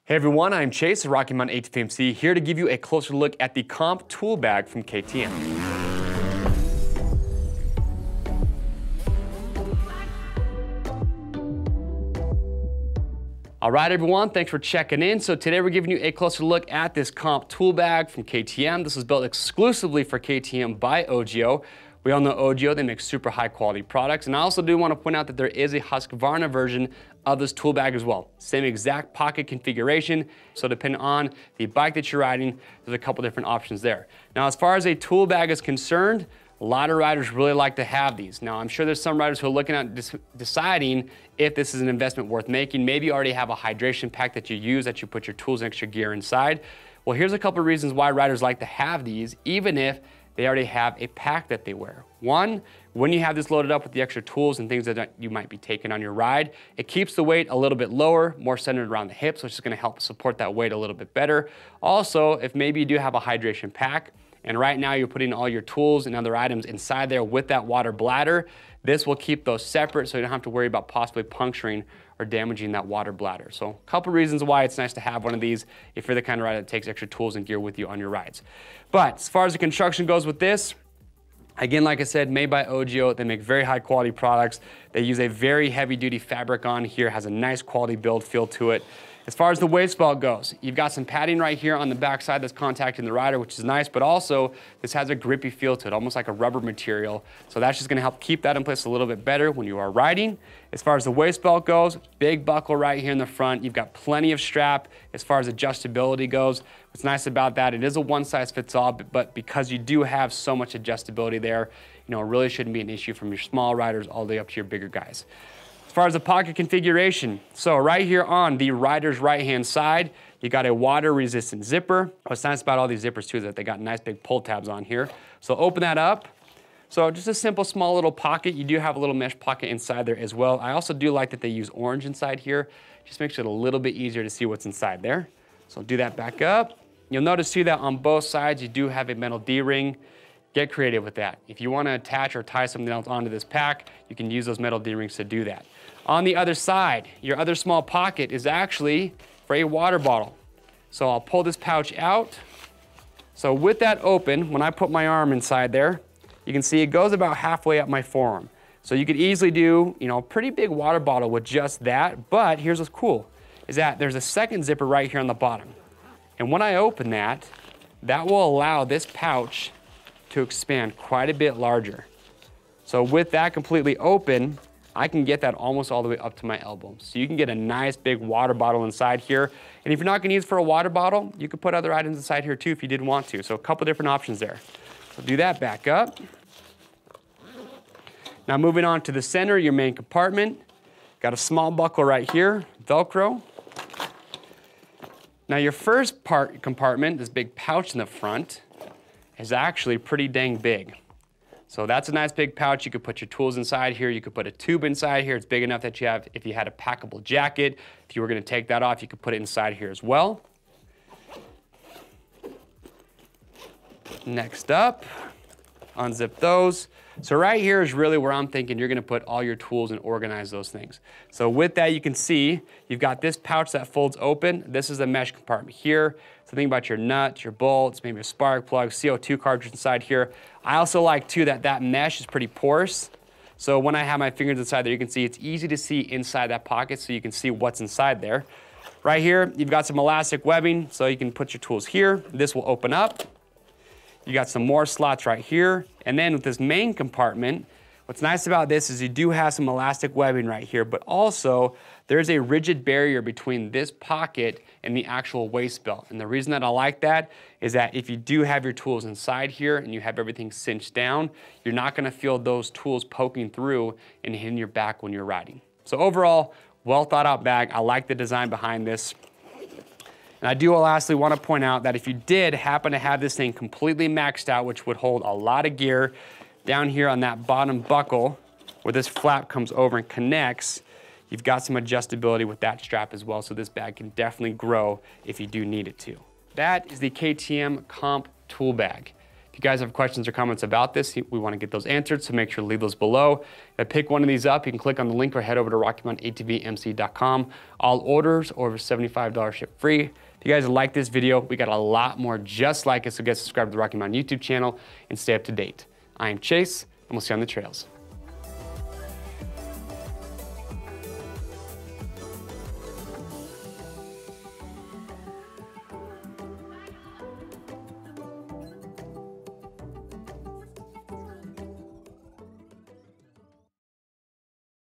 Hey everyone, I'm Chase, a Rocky Mountain ATVMC, here to give you a closer look at the Comp tool bag from KTM. All right, everyone, thanks for checking in. So today we're giving you a closer look at this Comp tool bag from KTM. This was built exclusively for KTM by Ogio. We all know Ogio, they make super high quality products. And I also do want to point out that there is a Husqvarna version of this tool bag as well. Same exact pocket configuration. So depending on the bike that you're riding, there's a couple different options there. Now, as far as a tool bag is concerned, a lot of riders really like to have these. Now, I'm sure there's some riders who are looking at deciding if this is an investment worth making. Maybe you already have a hydration pack that you use, that you put your tools and extra gear inside. Well, here's a couple of reasons why riders like to have these, even if they already have a pack that they wear. One, when you have this loaded up with the extra tools and things that you might be taking on your ride, it keeps the weight a little bit lower, more centered around the hips, which is gonna help support that weight a little bit better. Also, if maybe you do have a hydration pack, and right now you're putting all your tools and other items inside there with that water bladder, this will keep those separate so you don't have to worry about possibly puncturing or damaging that water bladder. So a couple reasons why it's nice to have one of these if you're the kind of rider that takes extra tools and gear with you on your rides. But as far as the construction goes with this, again, like I said, made by Ogio. They make very high quality products. They use a very heavy duty fabric on here, has a nice quality build feel to it. As far as the waist belt goes, you've got some padding right here on the back side that's contacting the rider, which is nice, but also this has a grippy feel to it, almost like a rubber material. So that's just gonna help keep that in place a little bit better when you are riding. As far as the waist belt goes, big buckle right here in the front. You've got plenty of strap. As far as adjustability goes, what's nice about that, it is a one size fits all, but because you do have so much adjustability there, you know, it really shouldn't be an issue from your small riders all the way up to your bigger guys. As far as the pocket configuration, so right here on the rider's right-hand side, you got a water-resistant zipper. What's nice about all these zippers too is that they got nice big pull tabs on here. So open that up. So just a simple, small little pocket. You do have a little mesh pocket inside there as well. I also do like that they use orange inside here. Just makes it a little bit easier to see what's inside there. So do that back up. You'll notice too that on both sides, you do have a metal D-ring. Get creative with that. If you want to attach or tie something else onto this pack, you can use those metal D-rings to do that. On the other side, your other small pocket is actually for a water bottle. So I'll pull this pouch out. So with that open, when I put my arm inside there, you can see it goes about halfway up my forearm. So you could easily do, you know, a pretty big water bottle with just that, but here's what's cool, is that there's a second zipper right here on the bottom. And when I open that, that will allow this pouch to expand quite a bit larger. So with that completely open, I can get that almost all the way up to my elbow. So you can get a nice big water bottle inside here. And if you're not gonna use it for a water bottle, you could put other items inside here too if you didn't want to. So a couple different options there. So do that back up. Now moving on to the center, your main compartment. Got a small buckle right here, Velcro. Now your first compartment, this big pouch in the front, is actually pretty dang big. So that's a nice big pouch. You could put your tools inside here. You could put a tube inside here. It's big enough that you have, if you had a packable jacket, if you were gonna take that off, you could put it inside here as well. Next up, unzip those. So right here is really where I'm thinking you're gonna put all your tools and organize those things. So with that, you can see you've got this pouch that folds open. This is the mesh compartment here. So think about your nuts, your bolts, maybe a spark plug, CO2 cartridge inside here. I also like too that that mesh is pretty porous. So when I have my fingers inside there, you can see it's easy to see inside that pocket so you can see what's inside there. Right here, you've got some elastic webbing so you can put your tools here. This will open up. You got some more slots right here. And then with this main compartment, what's nice about this is you do have some elastic webbing right here, but also there's a rigid barrier between this pocket and the actual waist belt. And the reason that I like that is that if you do have your tools inside here and you have everything cinched down, you're not gonna feel those tools poking through and hitting your back when you're riding. So overall, well thought out bag. I like the design behind this. And I do lastly want to point out that if you did happen to have this thing completely maxed out, which would hold a lot of gear, down here on that bottom buckle, where this flap comes over and connects, you've got some adjustability with that strap as well, so this bag can definitely grow if you do need it to. That is the KTM Comp tool bag. If you guys have questions or comments about this, we want to get those answered, so make sure to leave those below. If I pick one of these up, you can click on the link or head over to RockyMountainATVMC.com. All orders over $75 ship free. If you guys like this video, we got a lot more just like it, so get subscribed to the Rocky Mountain YouTube channel and stay up to date. I am Chase, and we'll see you on the trails.